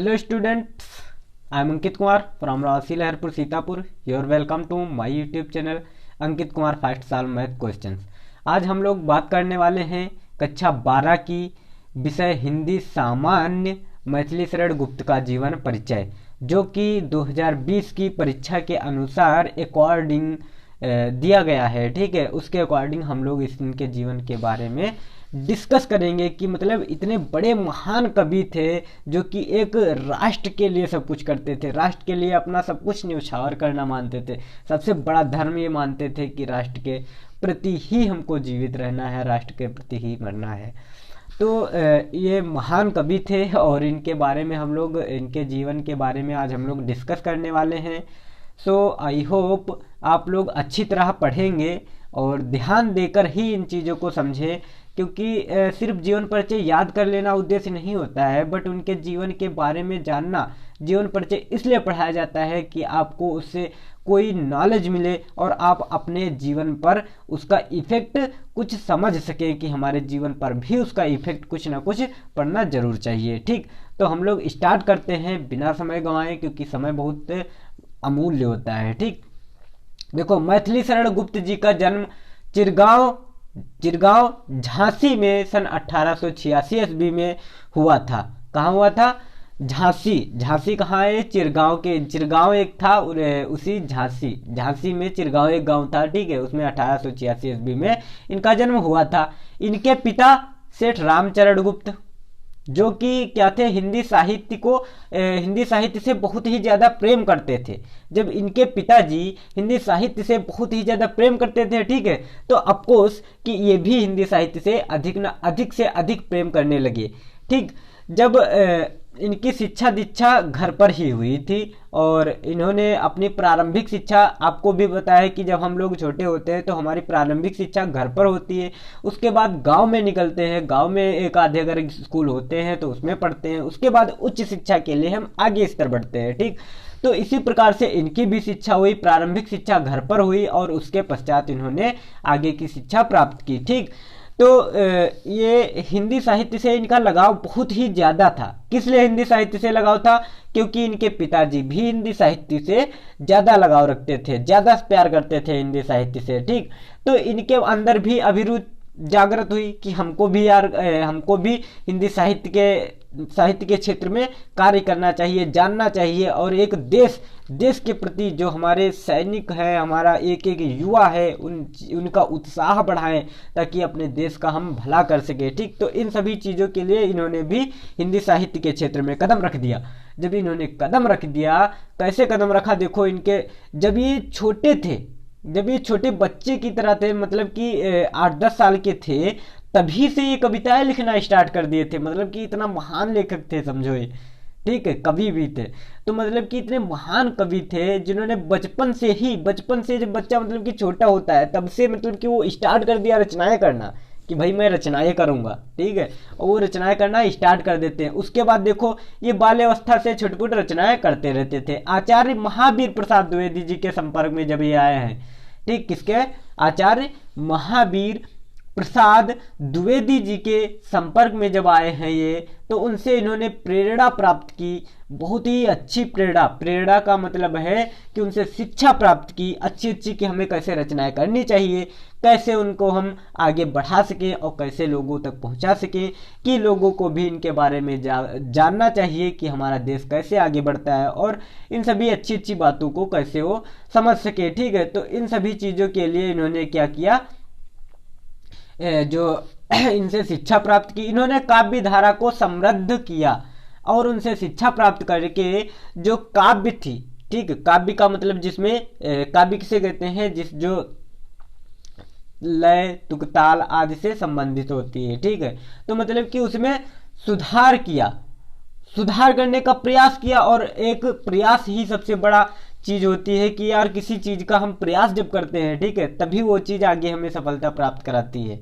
Hello students, I am Ankit Kumar from Rasi Laharpur Sitapur. You are welcome to my YouTube channel Ankit Kumar first साल math questions. आज हम लोग बात करने वाले हैं कक्षा 12 की विषय हिंदी सामान्य मैथिली शरण गुप्त का जीवन परिचय, जो कि 2020 की परीक्षा के अनुसार अकॉर्डिंग दिया गया है। ठीक है, उसके अकॉर्डिंग हम लोग इनके जीवन के बारे में डिस्कस करेंगे कि मतलब इतने बड़े महान कवि थे जो कि एक राष्ट्र के लिए सब कुछ करते थे, राष्ट्र के लिए अपना सब कुछ न्यौछावर करना मानते थे। सबसे बड़ा धर्म ये मानते थे कि राष्ट्र के प्रति ही हमको जीवित रहना है, राष्ट्र के प्रति ही मरना है। तो ये महान कवि थे और इनके बारे में हम लोग, इनके जीवन के बारे में आज हम लोग डिस्कस करने वाले हैं। सो आई होप आप लोग अच्छी तरह पढ़ेंगे और ध्यान देकर ही इन चीज़ों को समझें, क्योंकि सिर्फ जीवन परिचय याद कर लेना उद्देश्य नहीं होता है, बट उनके जीवन के बारे में जानना जीवन परिचय इसलिए पढ़ाया जाता है कि आपको उससे कोई नॉलेज मिले और आप अपने जीवन पर उसका इफेक्ट कुछ समझ सकें कि हमारे जीवन पर भी उसका इफेक्ट कुछ ना कुछ पड़ना जरूर चाहिए। ठीक, तो हम लोग स्टार्ट करते हैं बिना समय गंवाए, क्योंकि समय बहुत अमूल्य होता है। ठीक, देखो, मैथिली शरण गुप्त जी का जन्म चिरगांव झांसी में सन 1886 ईस्वी में हुआ था। कहाँ हुआ था? झांसी कहाँ है? चिरगांव एक था, उसी झांसी में चिरगांव एक गांव था। ठीक है, उसमें 1886 ईस्वी में इनका जन्म हुआ था। इनके पिता सेठ रामचरण गुप्त, जो कि क्या थे, हिंदी साहित्य से बहुत ही ज़्यादा प्रेम करते थे। जब इनके पिताजी हिंदी साहित्य से बहुत ही ज़्यादा प्रेम करते थे, ठीक है, तो अफकोर्स कि ये भी हिंदी साहित्य से अधिक से अधिक प्रेम करने लगे। ठीक, जब इनकी शिक्षा दीक्षा घर पर ही हुई थी और इन्होंने अपनी प्रारंभिक शिक्षा, आपको भी पता है कि जब हम लोग छोटे होते हैं तो हमारी प्रारंभिक शिक्षा घर पर होती है। उसके बाद गांव में निकलते हैं, गांव में एक आधे अगर स्कूल होते हैं तो उसमें पढ़ते हैं। उसके बाद उच्च शिक्षा के लिए हम आगे स्तर बढ़ते हैं। ठीक, तो इसी प्रकार से इनकी भी शिक्षा हुई, प्रारंभिक शिक्षा घर पर हुई और उसके पश्चात इन्होंने आगे की शिक्षा प्राप्त की। ठीक, तो ये हिंदी साहित्य से इनका लगाव बहुत ही ज़्यादा था। किस लिए हिंदी साहित्य से लगाव था? क्योंकि इनके पिताजी भी हिंदी साहित्य से ज़्यादा लगाव रखते थे, ज़्यादा प्यार करते थे हिंदी साहित्य से। ठीक, तो इनके अंदर भी अभिरुचि जागृत हुई कि हमको भी हिंदी साहित्य के क्षेत्र में कार्य करना चाहिए, जानना चाहिए और एक देश के प्रति जो हमारे सैनिक हैं, हमारा एक एक युवा है, उनका उत्साह बढ़ाएं ताकि अपने देश का हम भला कर सके। ठीक, तो इन सभी चीज़ों के लिए इन्होंने भी हिंदी साहित्य के क्षेत्र में कदम रख दिया। जब इन्होंने कदम रख दिया, कैसे कदम रखा? देखो, जब ये छोटे बच्चे की तरह थे, मतलब कि 8-10 साल के थे, तभी से ये कविताएं लिखना स्टार्ट कर दिए थे। मतलब कि इतना महान लेखक थे, समझो ये। ठीक है, कवि भी थे, तो मतलब कि इतने महान कवि थे जिन्होंने बचपन से जब बच्चा मतलब कि छोटा होता है तब से मतलब कि वो स्टार्ट कर दिया रचनाएं करना कि भाई मैं रचनाएं करूंगा। ठीक है, और वो रचनाएं करना स्टार्ट कर देते हैं। उसके बाद देखो, ये बाल्यावस्था से छोटी-छोटी रचनाएं करते रहते थे। आचार्य महावीर प्रसाद द्विवेदी जी के संपर्क में जब ये आए हैं, ठीक, किसके? आचार्य महावीर प्रसाद द्विवेदी जी के संपर्क में जब आए हैं ये, तो उनसे इन्होंने प्रेरणा प्राप्त की, बहुत ही अच्छी प्रेरणा का मतलब है कि उनसे शिक्षा प्राप्त की अच्छी कि हमें कैसे रचनाएं करनी चाहिए, कैसे उनको हम आगे बढ़ा सकें और कैसे लोगों तक पहुंचा सकें, कि लोगों को भी इनके बारे में जानना चाहिए कि हमारा देश कैसे आगे बढ़ता है और इन सभी अच्छी बातों को कैसे वो समझ सके। ठीक है, तो इन सभी चीज़ों के लिए इन्होंने क्या किया, जो इनसे शिक्षा प्राप्त की, इन्होंने काव्य धारा को समृद्ध किया और उनसे शिक्षा प्राप्त करके जो काव्य थी, ठीक, काव्य का मतलब जिसमें काव्य किसे कहते हैं? जो लय तुक ताल आदि से संबंधित होती है। ठीक है, तो मतलब कि उसमें सुधार करने का प्रयास किया, और एक प्रयास ही सबसे बड़ा चीज होती है कि यार किसी चीज का हम प्रयास जब करते हैं, ठीक है, तभी वो चीज आगे हमें सफलता प्राप्त कराती है।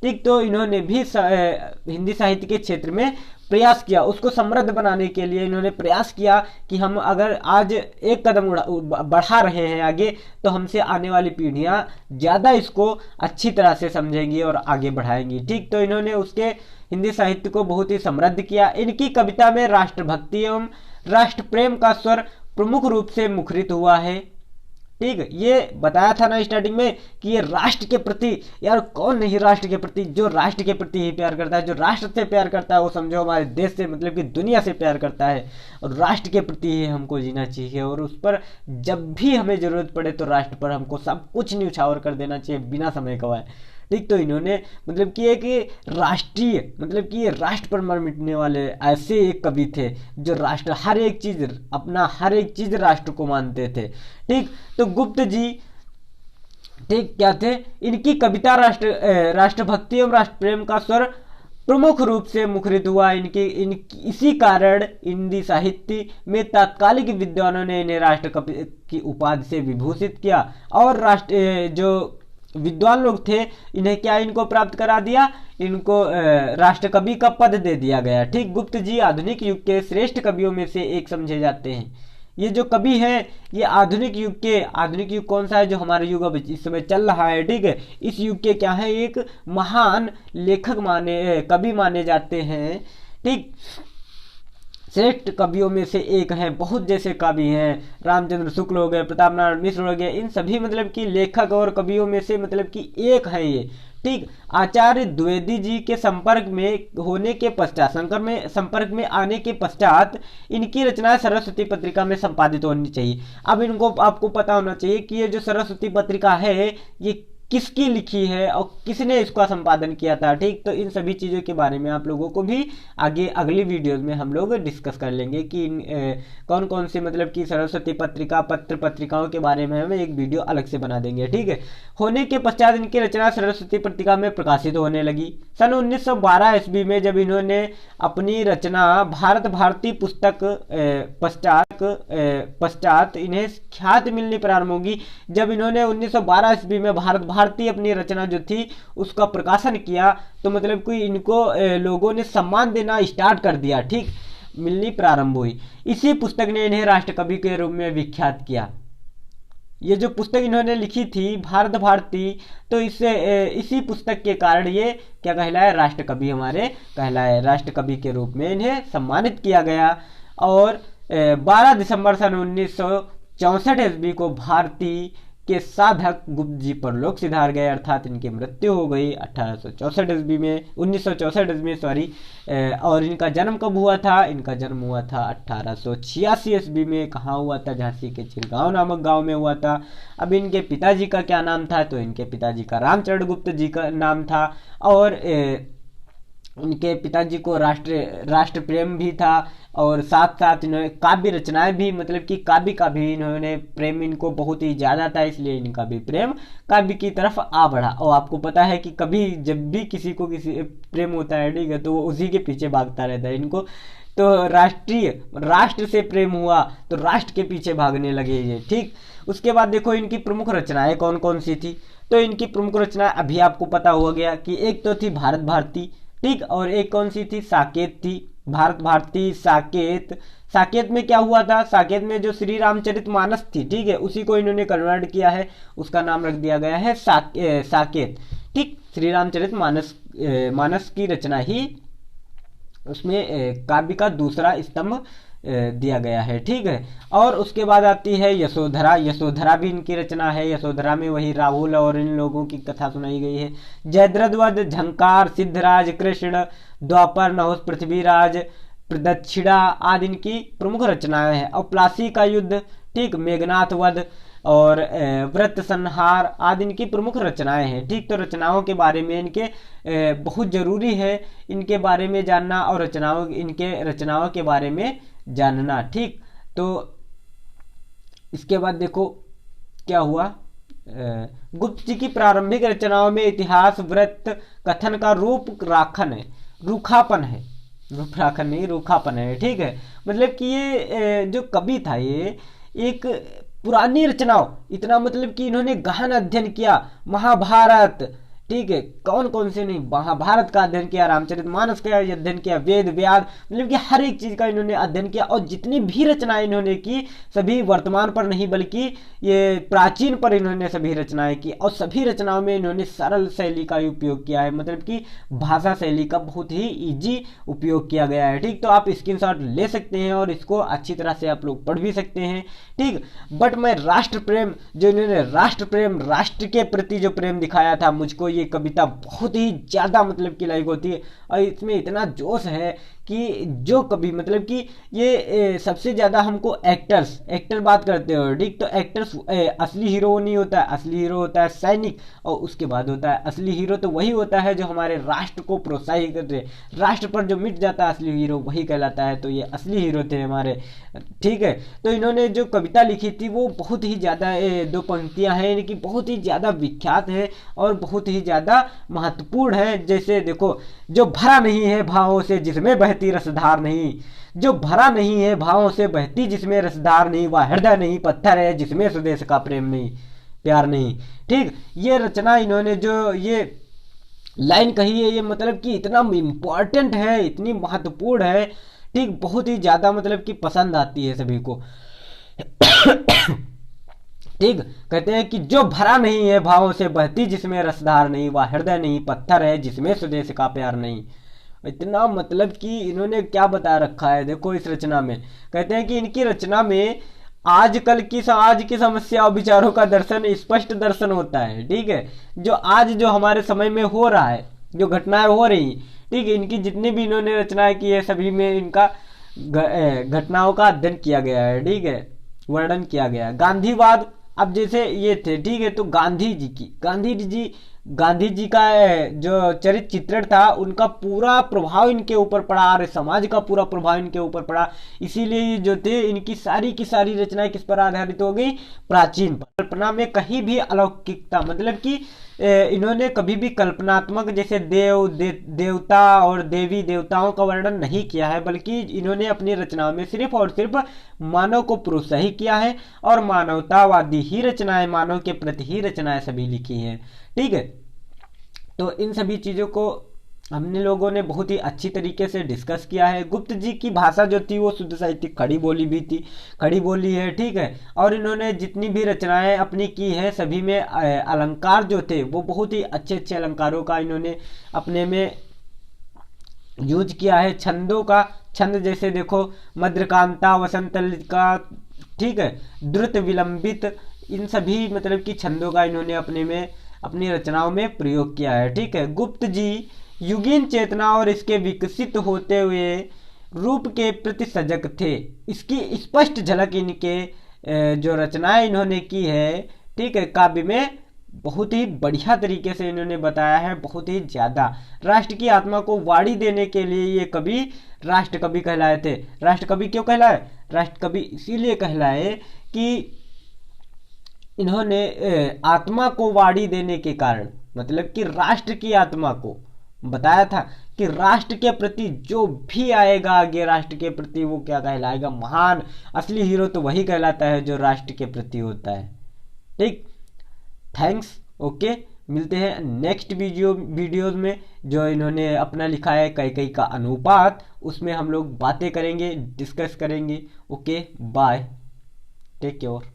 ठीक। तो इन्होंने भी हिंदी साहित्य के क्षेत्र में प्रयास किया, उसको समृद्ध बनाने के लिए इन्होंने प्रयास किया कि हम अगर आज एक कदम बढ़ा रहे हैं आगे, तो हमसे आने वाली पीढ़ियां ज़्यादा इसको अच्छी तरह से समझेंगी और आगे बढ़ाएंगी। ठीक। तो इन्होंने उसके हिंदी साहित्य को बहुत ही समृद्ध किया। इनकी कविता में राष्ट्रभक्ति एवं राष्ट्र प्रेम का स्वर प्रमुख रूप से मुखरित हुआ है। ठीक। ये बताया था ना स्टार्टिंग में कि ये राष्ट्र के प्रति, यार कौन नहीं राष्ट्र के प्रति, जो राष्ट्र के प्रति ही प्यार करता है, जो राष्ट्र से प्यार करता है वो समझो हमारे देश से मतलब कि दुनिया से प्यार करता है। और राष्ट्र के प्रति ही हमको जीना चाहिए और उस पर जब भी हमें जरूरत पड़े तो राष्ट्र पर हमको सब कुछ न्यौछावर कर देना चाहिए बिना समय गवाए। ठीक। तो इन्होंने मतलब कि एक राष्ट्रीय मतलब कि ये राष्ट्र पर मर मिटने वाले ऐसे एक कवि थे जो राष्ट्र हर एक चीज अपना हर एक चीज राष्ट्र को मानते थे। ठीक। तो गुप्त जी ठीक क्या थे, इनकी कविता राष्ट्रभक्ति एवं राष्ट्र प्रेम का स्वर प्रमुख रूप से मुखरित हुआ। इसी कारण हिंदी साहित्य में तात्कालिक विद्वानों ने इन्हें राष्ट्र कवि की उपाधि से विभूषित किया और राष्ट्र जो विद्वान लोग थे इन्हें क्या इनको प्राप्त करा दिया, इनको राष्ट्र कवि का पद दे दिया गया। ठीक। गुप्त जी आधुनिक युग के श्रेष्ठ कवियों में से एक समझे जाते हैं। ये जो कवि हैं ये आधुनिक युग कौन सा है, जो हमारा युग अब इस समय चल रहा है। ठीक है। इस युग के क्या है, एक महान लेखक कवि माने जाते हैं। ठीक। श्रेष्ठ कवियों में से एक हैं। बहुत जैसे कवि हैं, रामचंद्र शुक्ल हो गए, प्रताप नारायण मिश्र हो गए, इन सभी मतलब कि लेखक और कवियों में से मतलब कि एक है ये। ठीक। आचार्य द्विवेदी जी के संपर्क में होने के पश्चात संपर्क में आने के पश्चात इनकी रचनाएं सरस्वती पत्रिका में संपादित होनी चाहिए। अब इनको आपको पता होना चाहिए कि ये जो सरस्वती पत्रिका है ये किसकी लिखी है और किसने इसका संपादन किया था। ठीक। तो इन सभी चीज़ों के बारे में आप लोगों को भी आगे अगली वीडियोज में हम लोग डिस्कस कर लेंगे कि कौन कौन से मतलब कि सरस्वती पत्रिका पत्रिकाओं के बारे में हम एक वीडियो अलग से बना देंगे। ठीक है। होने के पश्चात इनकी रचना सरस्वती पत्रिका में प्रकाशित होने लगी। सन 1912 ईस्वी में जब इन्होंने अपनी रचना भारत भारती पुस्तक पश्चात इन्हें ख्याति मिलनी प्रारंभ होगी। जब इन्होंने 1912 ईस्वी में भारत भारती अपनी रचना जो थी उसका प्रकाशन किया तो मतलब कि इनको लोगों ने सम्मान देना स्टार्ट कर दिया। ठीक। मिलनी प्रारंभ हुई। इसी पुस्तक ने इन्हें राष्ट्रकवि के रूप में विख्यात किया। ये जो पुस्तक इन्होंने लिखी थी भारत भारती, तो इसी पुस्तक के कारण ये क्या कहलाए, राष्ट्रकवि हमारे कहलाए। राष्ट्रकवि के रूप में इन्हें सम्मानित किया गया। और 12 दिसंबर सन 1964 ईस्वी को भारती के साधक गुप्त जी परलोक सिधार गए, अर्थात इनकी मृत्यु हो गई 1964 ईस्वी में और इनका जन्म कब हुआ था, इनका जन्म हुआ था 1886 ईस्वी में। कहाँ हुआ था, झांसी के चिरगांव नामक गांव में हुआ था। अब इनके पिताजी का क्या नाम था, तो इनके पिताजी का रामचरण गुप्त जी का नाम था और उनके पिताजी को राष्ट्र प्रेम भी था और साथ साथ इन्होंने काव्य रचनाएं भी मतलब कि काव्य का भी इन्होंने प्रेम इनको बहुत ही ज़्यादा था, इसलिए इनका भी प्रेम काव्य की तरफ आ बढ़ा। और आपको पता है कि कभी जब भी किसी को किसी प्रेम होता है, ठीक है, तो वो उसी के पीछे भागता रहता है। इनको तो राष्ट्र से प्रेम हुआ तो राष्ट्र के पीछे भागने लगे ये। ठीक। उसके बाद देखो इनकी प्रमुख रचनाएं कौन कौन सी थी, तो इनकी प्रमुख रचनाएं अभी आपको पता हो गया कि एक तो थी भारत भारती। ठीक। और एक कौन सी थी, साकेत थी। भारत भारती, साकेत में क्या हुआ था, साकेत में जो श्री रामचरित मानस थी, ठीक है, उसी को इन्होंने कन्वर्ट किया है, उसका नाम रख दिया गया है साकेत। ठीक। श्री रामचरित मानस की रचना ही उसमें काव्य का दूसरा स्तंभ दिया गया है। ठीक है। और उसके बाद आती है यशोधरा भी इनकी रचना है। यशोधरा में वही राहुल और इन लोगों की कथा सुनाई गई है। जयद्रथवध, झंकार, सिद्धराज, कृष्ण, द्वापर, नहुस, पृथ्वीराज, प्रदक्षिणा आदि इनकी प्रमुख रचनाएं हैं। और प्लासी का युद्ध, ठीक, मेघनाथ वध और व्रत संहार आदि इनकी प्रमुख रचनाएं हैं। ठीक। तो रचनाओं के बारे में इनके बहुत जरूरी है इनके बारे में जानना और इनके रचनाओं के बारे में जानना। ठीक। तो इसके बाद देखो क्या हुआ, गुप्त जी की प्रारंभिक रचनाओं में इतिहास, व्रत, कथन का रूखापन है। ठीक है। मतलब कि ये जो कवि था ये एक पुरानी रचनाओं, इतना मतलब कि इन्होंने गहन अध्ययन किया। महाभारत, ठीक है, कौन कौन से नहीं, महाभारत का अध्ययन किया, रामचरितमानस का अध्ययन किया, वेद व्यास, मतलब कि हर एक चीज का इन्होंने अध्ययन किया। और जितनी भी रचनाएं इन्होंने की सभी वर्तमान पर नहीं बल्कि ये प्राचीन पर इन्होंने सभी रचनाएं की। और सभी रचनाओं में इन्होंने सरल शैली का उपयोग किया है, मतलब कि भाषा शैली का बहुत ही इजी उपयोग किया गया है। ठीक, तो आप स्क्रीनशॉट ले सकते हैं और इसको अच्छी तरह से आप लोग पढ़ भी सकते हैं। ठीक, बट मैं राष्ट्र प्रेम, जो इन्होंने राष्ट्र प्रेम, राष्ट्र के प्रति जो प्रेम दिखाया था, मुझको ये कविता बहुत ही ज्यादा मतलब कि लाइक होती है। और इसमें इतना जोश है कि जो कभी मतलब कि ये सबसे ज्यादा हमको एक्टर बात करते हो। ठीक, तो एक्टर्स असली हीरो नहीं होता है, असली हीरो होता है सैनिक, और उसके बाद होता है असली हीरो। तो वही होता है जो हमारे राष्ट्र को प्रोत्साहित करते हैं, राष्ट्र पर जो मिट जाता है असली हीरो वही कहलाता है। तो ये असली हीरो थे हमारे। ठीक है, तो इन्होंने जो कविता लिखी थी वो बहुत ही ज्यादा, दो पंक्तियां हैं इनकी, बहुत ही ज्यादा विख्यात है और बहुत ही ज्यादा महत्वपूर्ण है। जैसे देखो, जो भरा नहीं है भावों से जिसमें बहती रसधार नहीं, जो भरा नहीं है भावों से बहती जिसमें रसधार नहीं, वह हृदय नहीं पत्थर है जिसमें स्वदेश का प्रेम नहीं, प्यार नहीं। ठीक, ये रचना इन्होंने जो ये लाइन कही है, ये मतलब कि इतना इम्पोर्टेंट है, इतनी महत्वपूर्ण है। ठीक, बहुत ही ज्यादा मतलब कि पसंद आती है सभी को। ठीक, कहते हैं कि जो भरा नहीं है भावों से बहती जिसमें रसधार नहीं, वह हृदय नहीं पत्थर है जिसमें स्वदेश का प्यार नहीं। इतना मतलब कि इन्होंने क्या बता रखा है देखो इस रचना में। कहते हैं कि इनकी रचना में आज की समस्या और विचारों का दर्शन, स्पष्ट दर्शन होता है। ठीक है, जो आज जो हमारे समय में हो रहा है, जो घटनाएं हो रही, ठीक है, इनकी जितनी भी इन्होंने रचनाएं की है सभी में इनका घटनाओं का अध्ययन किया गया है। ठीक है, वर्णन किया गया है। गांधीवाद, अब जैसे ये थे, ठीक है, तो गांधी जी का जो चरित्र चित्रण था उनका पूरा प्रभाव इनके ऊपर पड़ा, और समाज का पूरा प्रभाव इनके ऊपर पड़ा। इसीलिए जो थे इनकी सारी की सारी रचनाएं किस पर आधारित हो गई, प्राचीन पर। कल्पना में कहीं भी अलौकिकता, मतलब कि इन्होंने कभी भी कल्पनात्मक जैसे देवता और देवी देवताओं का वर्णन नहीं किया है, बल्कि इन्होंने अपनी रचनाओं में सिर्फ और सिर्फ मानव को प्रोत्साहित किया है और मानवतावादी ही रचनाएं, मानव के प्रति ही रचनाएं सभी लिखी हैं। ठीक है, तो इन सभी चीजों को हमने लोगों ने बहुत ही अच्छी तरीके से डिस्कस किया है। गुप्त जी की भाषा जो थी वो शुद्ध साहित्यिक खड़ी बोली भी थी, खड़ी बोली है। ठीक है, और इन्होंने जितनी भी रचनाएं अपनी की है सभी में अलंकार जो थे वो बहुत ही अच्छे अच्छे अलंकारों का इन्होंने अपने में यूज किया है। छंदों का, छंद जैसे देखो मध्यकांता, वसंतलिका, ठीक है, द्रुत विलंबित, इन सभी मतलब कि छंदों का इन्होंने अपने में अपनी रचनाओं में प्रयोग किया है। ठीक है, गुप्त जी युगीन चेतना और इसके विकसित होते हुए रूप के प्रति सजग थे। इसकी स्पष्ट झलक इनके जो रचनाएं इन्होंने की है, ठीक है, काव्य में बहुत ही बढ़िया तरीके से इन्होंने बताया है। बहुत ही ज्यादा राष्ट्र की आत्मा को वाणी देने के लिए ये कवि राष्ट्र कवि कहलाए थे। राष्ट्र कवि क्यों कहलाए? राष्ट्र कवि इसीलिए कहलाए कि इन्होंने आत्मा को वाणी देने के कारण, मतलब कि राष्ट्र की आत्मा को बताया था कि राष्ट्र के प्रति जो भी आएगा आगे, राष्ट्र के प्रति वो क्या कहलाएगा, महान। असली हीरो तो वही कहलाता है जो राष्ट्र के प्रति होता है। ठीक, थैंक्स, ओके, मिलते हैं नेक्स्ट वीडियोज में। जो इन्होंने अपना लिखा है कैकेयी का अनुपात, उसमें हम लोग बातें करेंगे, डिस्कस करेंगे। Okay, bye, take care.